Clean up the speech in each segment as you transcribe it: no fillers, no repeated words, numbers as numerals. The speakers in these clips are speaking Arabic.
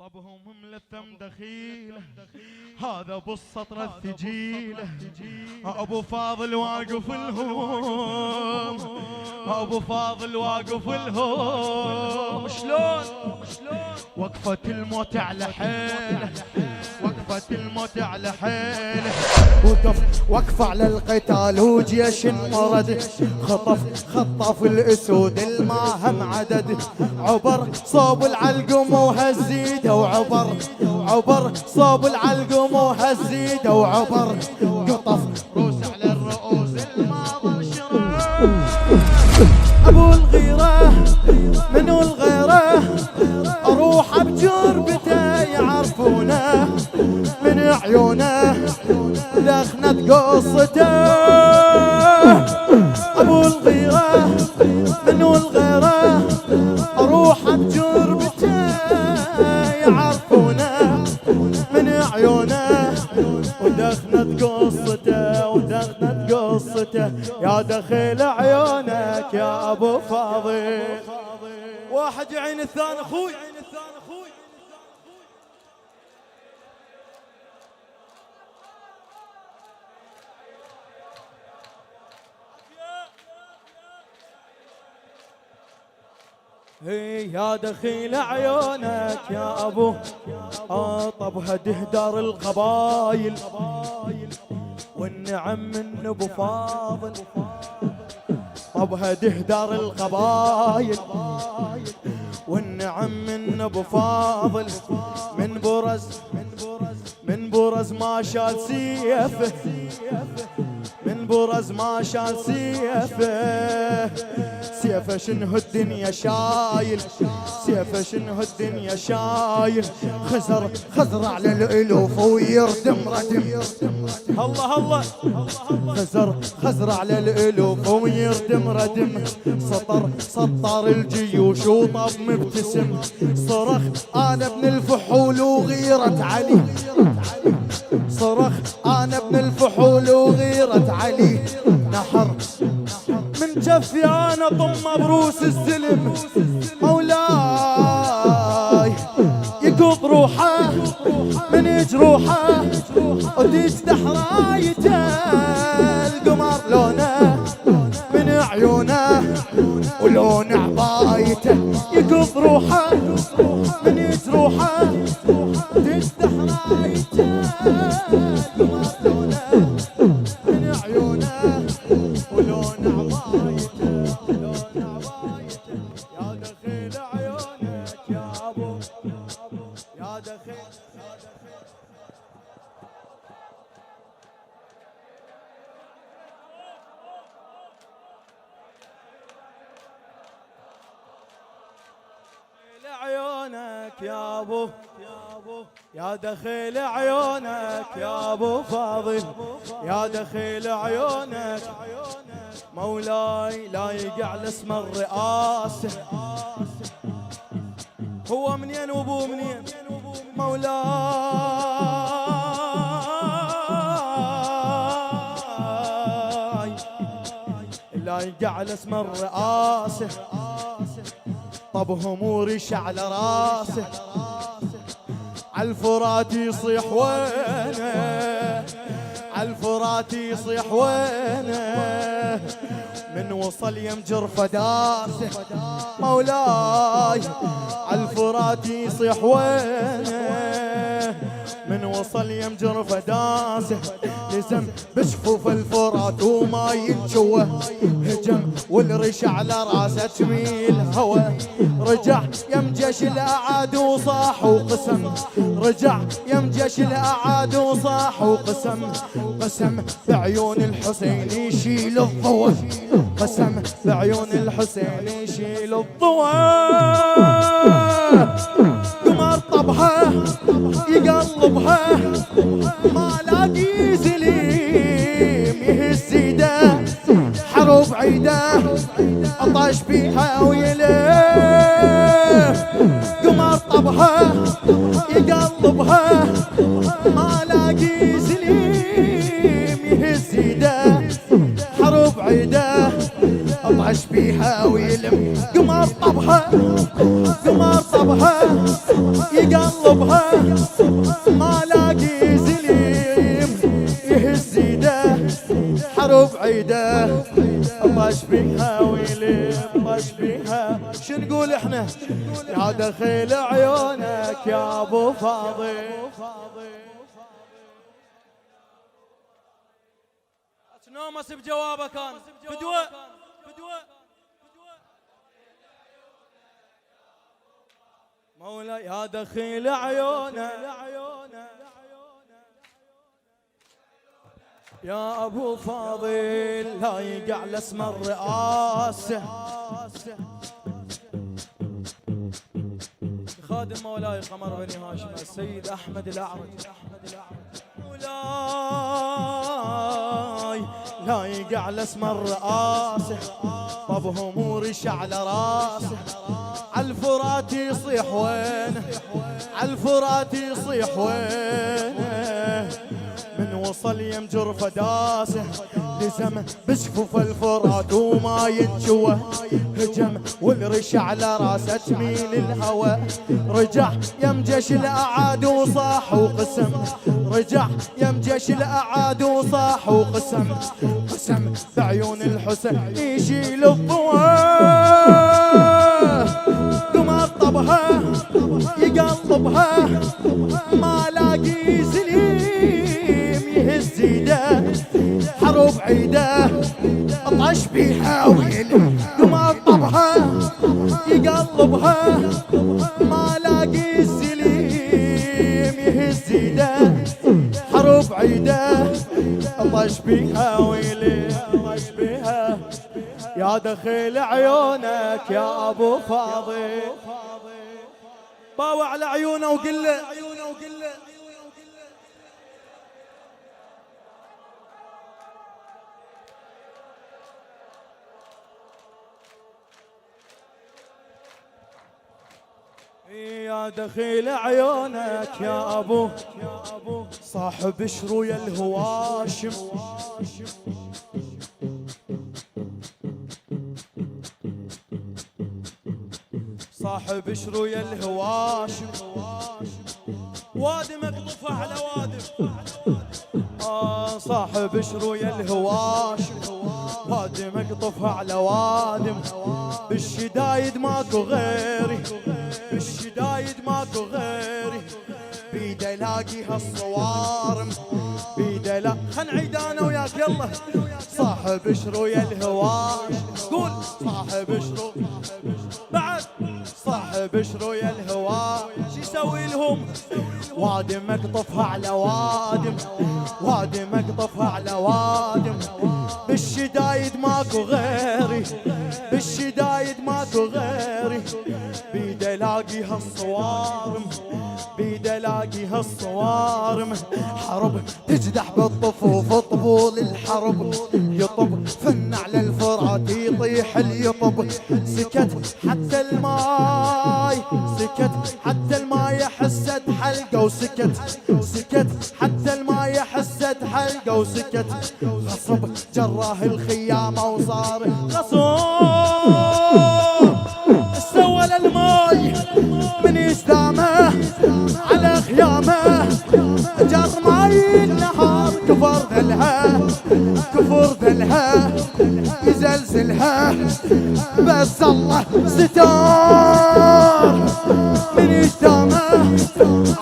طبهم ملثم دخيله هذا ابو السطر الثجيله ابو فاضل واقف الهوم ابو فاضل واقف الهوم شلون وقفة الموت على حيله وقفة الموت على حيله وقف على القتال وجيش مرد خطف الاسود الماهم عدد عبر صوب العلقم وهزيده وعبر صوب العلقم وهزيده وعبر قطف روس على الرؤوس الماضي شرع ابو الغيره منو الغيره اروح بجربته يعرفونه من عيونه دخنت قصته ابو الغيره منو الغيره اروح بجربته يعرفونه من عيونه ودخنت قصته يا دخيل عيونك يا ابو فاضل واحد يعين الثاني اخوي يا دخيل عيونك يا ابو طب هدهدار القبايل والنعم من ابو فاضل طب هدهدار القبايل والنعم من ابو فاضل من برز ما شال سيفه من برز ما شال سيفه شنه الدنيا شايل سيفه شنه الدنيا شايل خزر على الالوف ويردم ردم الله خزر على الالوف ويردم ردم سطر الجيوش وطب مبتسم صرخ انا ابن الفحول وغيرة علي صرخ انا ابن الفحول وغيرة علي نحر من جفي انا طم بروس السلم مولاي يقض روحه من جروحه وتفتح رايته القمر لونه من عيونه ولون عبايته يقض روحه من جروحه تفتح رايته القمر لونه من عيونه ولون عبايته يا دخيل عيونك يا ابو يا دخيل عيونك يا ابو يا دخيل عيونك يا ابو فاضل يا دخيل عيونك مولاي لا يقع اسم الرئاسة هو منين وابوه منين مولاي لا يقع اسم الرئاسة طب همورش على راسه عالفرات يصيح وينه عالفرات يصيح وينه من وصل يمجر فداسه مولاي عالفرات يصيح وينه من وصل يمجر فداسه لزم بشفوف الفرات وما ينشوه هجم والريش على راسه تميل هوى رجع يمجش الاعاد وصاح وقسم رجع يمجش الاعاد وصاح وقسم قسم بعيون الحسين يشيل الضوء قسم بعيون الحسين يشيل الضوء قمر طبها يقلبها ما لاقي زليم يهز ايده حروب عيده عطش بيها ويلف قمر طبها يقلبها ما لاقي زليم يهز ايده حروب عيده عطش بيها ويلم قمر طبها يقلبها ما لاقي زليم يهز ايده حرب عيده طش بيها ويلم طش بيها. شو نقول احنا؟ يا دخيل عيونك يا ابو فاضل. نومس بجوابه كان فدوة مولاي يا دخيل عيونك يا ابو فاضل لا يقع لاسم الرئاسه. خادم مولاي قمر بني هاشم السيد احمد الاعرج. مولاي لا يقع لاسم الرئاسه طب همورش على راسه عالفرات يصيح وينه عالفرات يصيح وينه من وصل يمجر فداسه لزم بشفوف الفرات وما ينشوى هجم والرش على راسه تميل الهوى رجع يمجش الاعاد وصاح وقسم رجع يمجش الاعاد وصاح وقسم قسم بعيون الحسن يشيل الضوء قمر طبها يقلبها ما لاقي زليم يهز ايده حرب عيده طش بيها ويل قمر طبها يقلبها ما لاقي زليم يهز ايده حرب عيده طش بيها ويل طش بيها. يا دخيل عيونك يا ابو فاضل باوع على عيونه وقل له يا دخيل عيونك يا ابو صاحب شروي الهواشم صاحب شروي الهواشم وادم اقطفه على وادم صاحب شروي الهواشم وادم اقطفها على وادم بالشدايد ماكو غيري بالشدايد ماكو غيري بيد الاقي هالصوارم بيد لا خل نعيد انا وياك يلا. صاحب شروي الهواش قول صاحب شروي بعد صاحب شروي الهواش يسوي لهم وادم اقطفها على وادم وادم اقطفها على وادم بالشدايد ماكو غيري بالشدايد ماكو غيري بيد الاقي هالصوارم بيد الاقي هالصوارم حرب تجدح بالطفوف طبول الحرب يطب فن على الفرات يطيح اليطب سكت حتى الماي سكت حتى الماي حست حلقه وسكت سكت حتى الماي حست حلقه وسكت غصب جراه الخيامه وصار غصب سوى للماي من اسلامه على خيامه جر ماي النهار كفر ذلها كفر ذلها يزلزلها بس الله ستار من اسلامه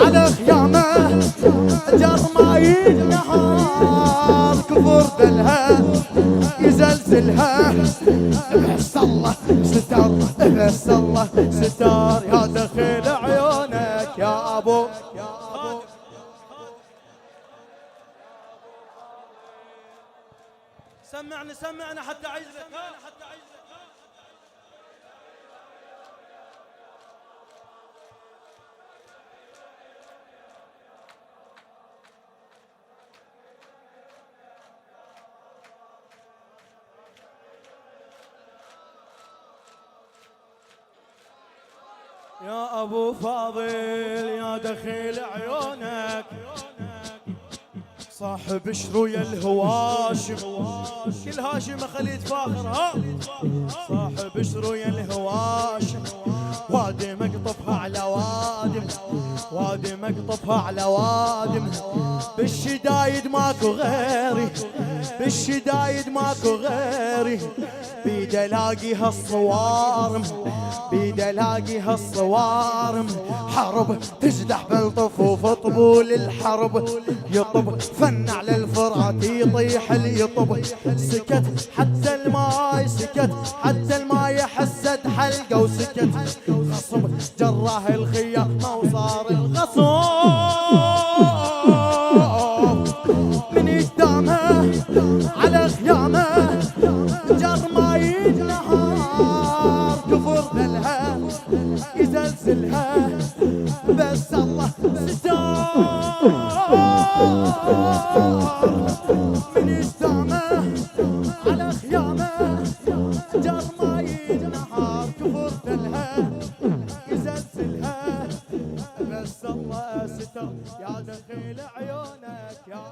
على خيامه جر ماي النهار كفر ذلها يزلزلها بس الله ستار بس الله ستار. يا دخيل عيونك يا ابو سمعنا حتى عجلك يا ابو فاضل يا دخيل عيونك صاحب شروي الهواشم كل هاشم خليت فاخر ها صاحب شروي الهواشم وادي مقطفها على وادم، وادي مقطفها على وادم. بالشدايد ماكو غيري، بالشدايد ماكو غيري. بيد الاقيها الصوارم، بيد الاقيها الصوارم. حرب تجدح بالطفوف طبول الحرب، يطب فن على الفرات يطيح اليطب. سكت حتى الماي، سكت حتى الماي حست حلقه وسكت. غصب جراه الخيار ما وصار الغصب من قدامه على خيامه. جر ماي النهار كفر ذلها يزلزلها، بس الله ستار من قدامه على خيامه. جر ماي النهار كفر ذلها يزلزلها، بس الله ستر. يا دخيل عيونك يا